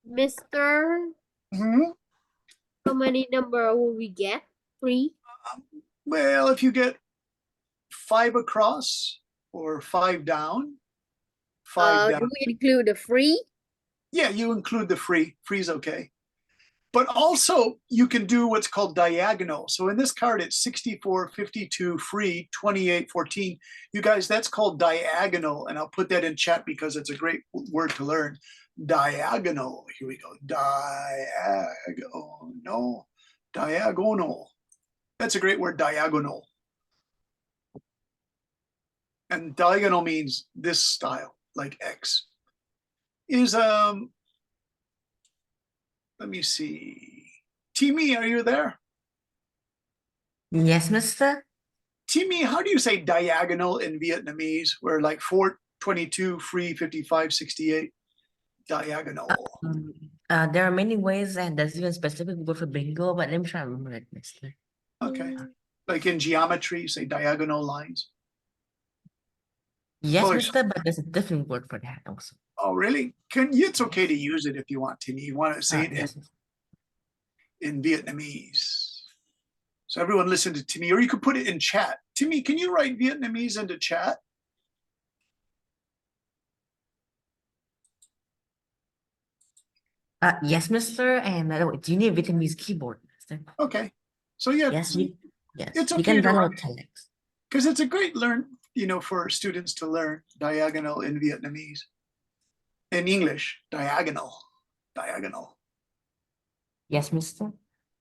Mr. Mhm. How many number will we get? 3? Well, if you get 5 across or 5 down, 5 Do down. we include the free? Yeah, you include the free. Free's okay. But also you can do what's called diagonal. So in this card, it's 64, 52, free, 28, 14. You guys, that's called diagonal. And I'll put that in chat because it's a great word to learn. Diagonal. Here we go. Diagonal. Diagonal. That's a great word, diagonal. And diagonal means this style, like X. Is let me see. Timmy, are you there? Yes, mister? Timmy, how do you say diagonal in Vietnamese? We're like 4, 22, free, 55, 68. Diagonal. There are many ways, and there's even specific word for bingo, but let me try to remember it, mister. Okay. Like in geometry, you say diagonal lines. Yes, Well, mister, but there's a different word for that also. Oh, really? It's okay to use it if you want, Timmy. You want to say it Yes. in Vietnamese. So everyone listen to Timmy, or you could put it in chat. Timmy, can you write Vietnamese into chat? Yes, mister, and do you need a Vietnamese keyboard, mister? Okay. So yeah, Yes, yes. it's You okay can to download write telex. because it's a great for students to learn diagonal in Vietnamese. In English, diagonal. Yes, mister.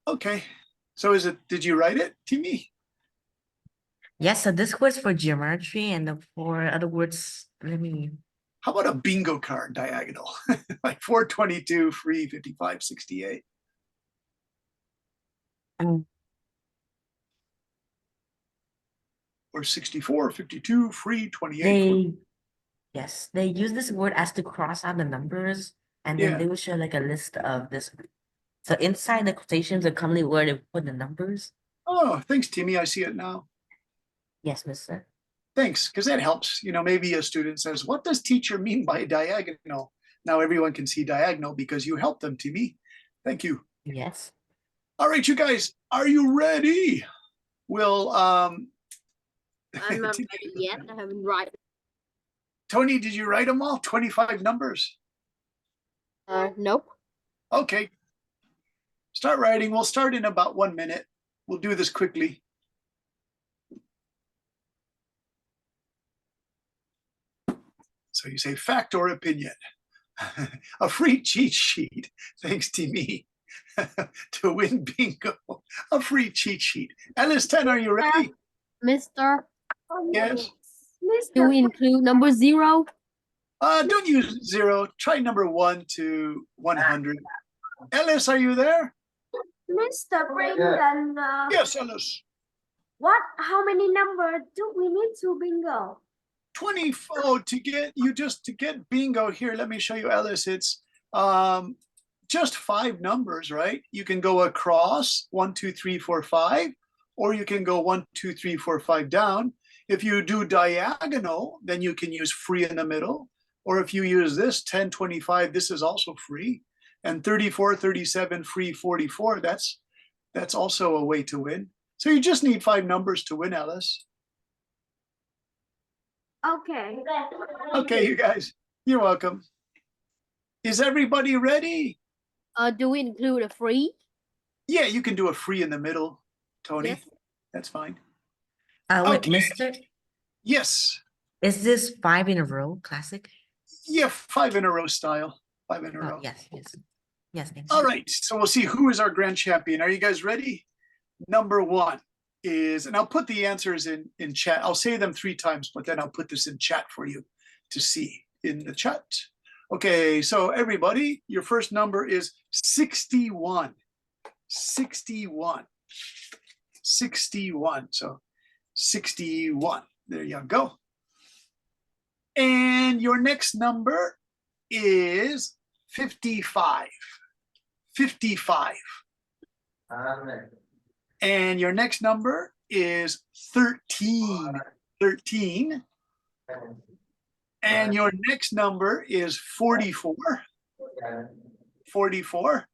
Okay. So did you write it, Timmy? Yes, so this word's for geometry, and for other words, let me. How about a bingo card diagonal? Like 422, free, 55, 68. Or 64, 52, free, 28. Yes, they use this word as to cross out the numbers, and then Yeah. they will show like a list of this. So inside the quotations are commonly where they put the numbers. Oh, thanks, Timmy. I see it now. Yes, mister. Thanks, because that helps. Maybe a student says, what does teacher mean by diagonal? Now everyone can see diagonal because you helped them, Timmy. Thank you. Yes. All right, you guys, are you ready? We'll I'm not ready yet. I haven't written. Tony, did you write them all? 25 numbers? Nope. Okay. Start writing. We'll start in about 1 minute. We'll do this quickly. So you say fact or opinion. A free cheat sheet. Thanks to me. To win bingo. A free cheat sheet. Alice 10, are you ready? Mr. Yes. Do we include number 0? Don't use 0. Try number 1 to 100. Alice, are you there? Mr. Brendan, Yes, Alice. how many numbers do we need to bingo? 24 to get bingo here. Let me show you, Alice. It's just 5 numbers, right? You can go across 1, 2, 3, 4, 5, or you can go 1, 2, 3, 4, 5 down. If you do diagonal, then you can use free in the middle. Or if you use this 10, 25, this is also free. And 34, 37, free, 44, that's also a way to win. So you just need 5 numbers to win, Alice. Okay. Okay, you guys, you're welcome. Is everybody ready? Do we include a free? Yeah, you can do a free in the middle, Tony. Yes. That's fine. Wait, Okay. mister, Yes. is this 5 in a row classic? Yeah, 5 in a row style. 5 in a row. Yes. Yes, thank All you. right, so we'll see who is our grand champion. Are you guys ready? Number one is, and I'll put the answers in chat. I'll say them 3 times, but then I'll put this in chat for you to see in the chat. Okay, so everybody, your first number is 61. 61. 61. So 61. There you go. And your next number is 55. 55. And your next number is 13. 13. And your next number is 44. 44.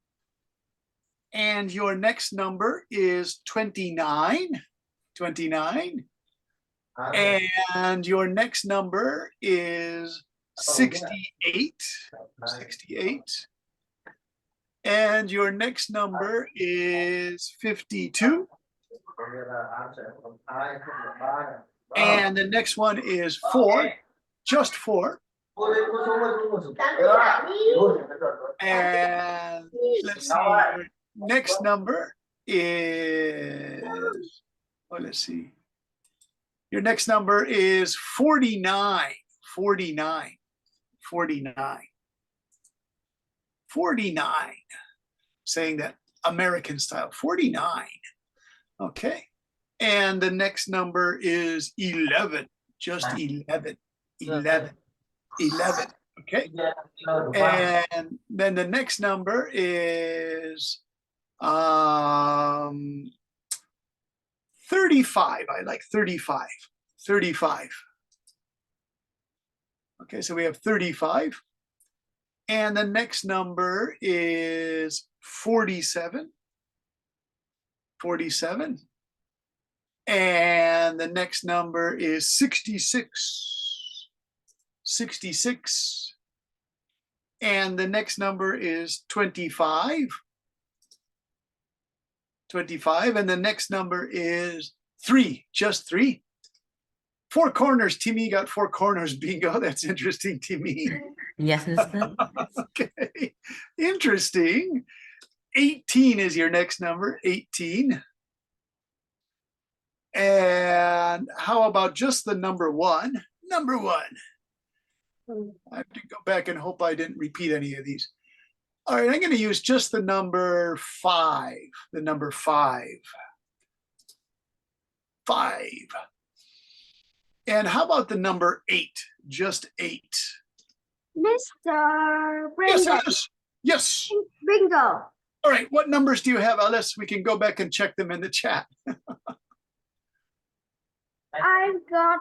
And your next number is 29. 29. And your next number is 68. 68. And your next number is 52. And the next one is 4. Just 4. And let's see, your next number is, oh, let's see. Your next number is 49. 49. 49. 49. Saying that American style. 49. Okay. And the next number is 11. Just 11. 11. 11. Okay. And then the next number is 35. I like 35. 35. Okay, so we have 35. And the next number is 47. 47. And the next number is 66. 66. And the next number is 25. 25. And the next number is 3. Just 3. 4 corners. Timmy got 4 corners. Bingo. That's interesting, Timmy. Yes, mister. Okay. Interesting. 18 is your next number. 18. And how about just the number 1? Number 1. I have to go back and hope I didn't repeat any of these. All right, I'm going to use just the number 5. The number 5. 5. And how about the number 8? Just 8. Mr. Yes, Brendan, Alice. Yes. bingo. All right, what numbers do you have, Alice? We can go back and check them in the chat. I've got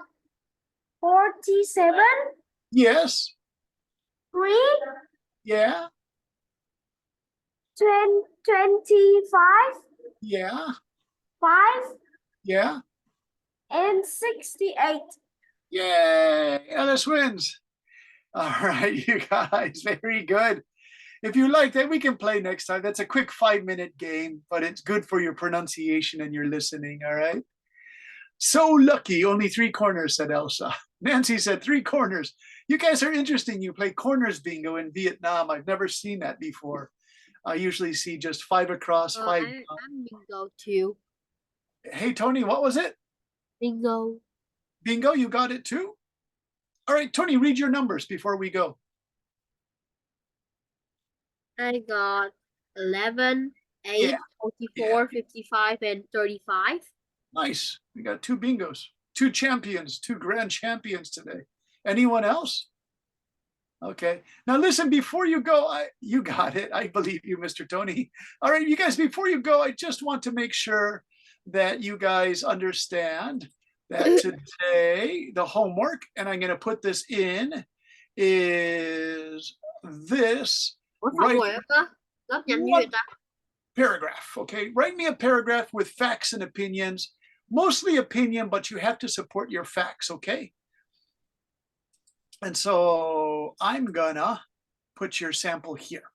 47, Yes. 3, Yeah. 25, Yeah. 5, Yeah. and 68. Yay. Alice wins. All right, you guys. Very good. If you like that, we can play next time. That's a quick 5-minute game, but it's good for your pronunciation and your listening. All right. So lucky. Only 3 corners, said Elsa. Nancy said 3 corners. You guys are interesting. You play corners bingo in Vietnam. I've never seen that before. I usually see just 5 across, 5. I'm bingo too. Hey, Tony, what was it? Bingo. Bingo, you got it too? All right, Tony, read your numbers before we go. I got 11, 8, Yeah. 44, 55, and 35. Nice. We got 2 bingos, 2 champions, 2 grand champions today. Anyone else? Okay. Now listen, before you go, you got it. I believe you, Mr. Tony. All right, you guys, before you go, I just want to make sure that you guys understand that today the homework, and I'm going to put this in, is this Ủa, xong rồi á, góp nhanh như vậy ta? paragraph. Okay, write me a paragraph with facts and opinions, mostly opinion, but you have to support your facts. Okay. And so I'm gonna put your sample here.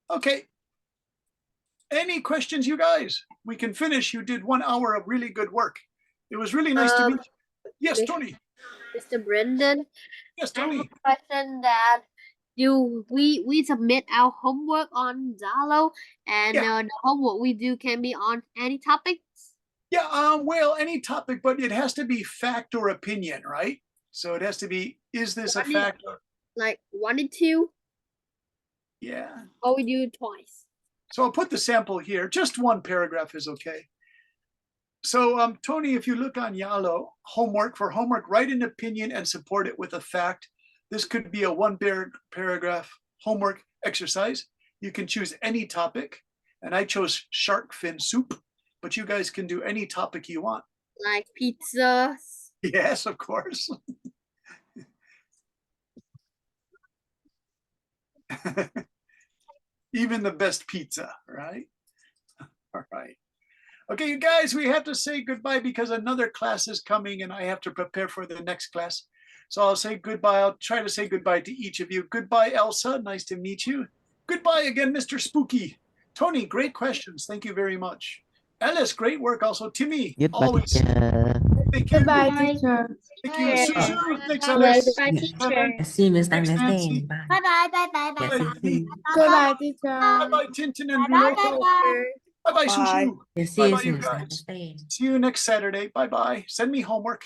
Okay. Any questions, you guys? We can finish. You did 1 hour of really good work. It was really nice to meet you. Yes, Mr. Tony. Mr. Brendan, Yes, I have Tony. a question that do we submit our homework on Zalo, and Yeah. the homework we do can be on any topics? Yeah, well, any topic, but it has to be fact or opinion, right? So it has to be, is this a One is- fact? Like 1 and 2, Yeah. or we do it twice? So I'll put the sample here. Just one paragraph is okay. So Tony, if you look on Yalo, homework, write an opinion and support it with a fact. This could be a paragraph homework exercise. You can choose any topic. And I chose shark fin soup, but you guys can do any topic you want. Like pizzas. Yes, of course. Even the best pizza, right? All right. Okay, you guys, we have to say goodbye because another class is coming and I have to prepare for the next class. So I'll say goodbye. I'll try to say goodbye to each of you. Goodbye, Elsa. Nice to meet you. Goodbye again, Mr. Spooky. Tony, great questions. Thank you very much. Alice, great work. Also, Timmy, Goodbye, always. teacher. Thank you. Goodbye, teacher. Thank you. Bye. Suzu, thanks, Bye. Alice. Bye, Yeah. teacher. I see you, Miss Thanks, Nancy. Ernestine. Bye. Bye bye bye bye bye. Yes, Bye. see you. Goodbye, teacher. Bye-bye, Tintin and Bye bye Bruno. bye. Bye-bye, Bye. Suzu. Yes, see you, Bye-bye, you Miss guys. Ernestine. See you next Saturday. Bye-bye. Send me homework.